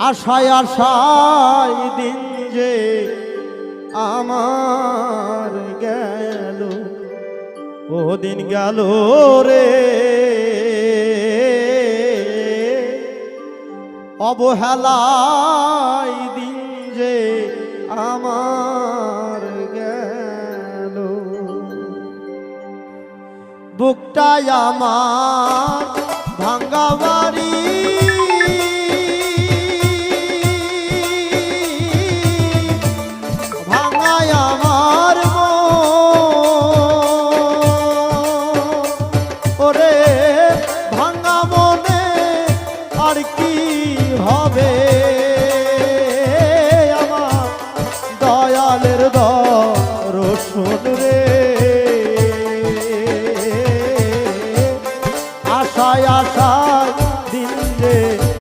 আশায় আশায় দিন যে আমার গেল, ও দিন গেল রে, অবহেলায় দিন যে আমার গেল। বুকটাই আমার ভাঙ্গা বাড়ি, ভাঙায় আমার ওরে, ভাঙা মনে আর কি হবে, আমার দয়ালের দর্শন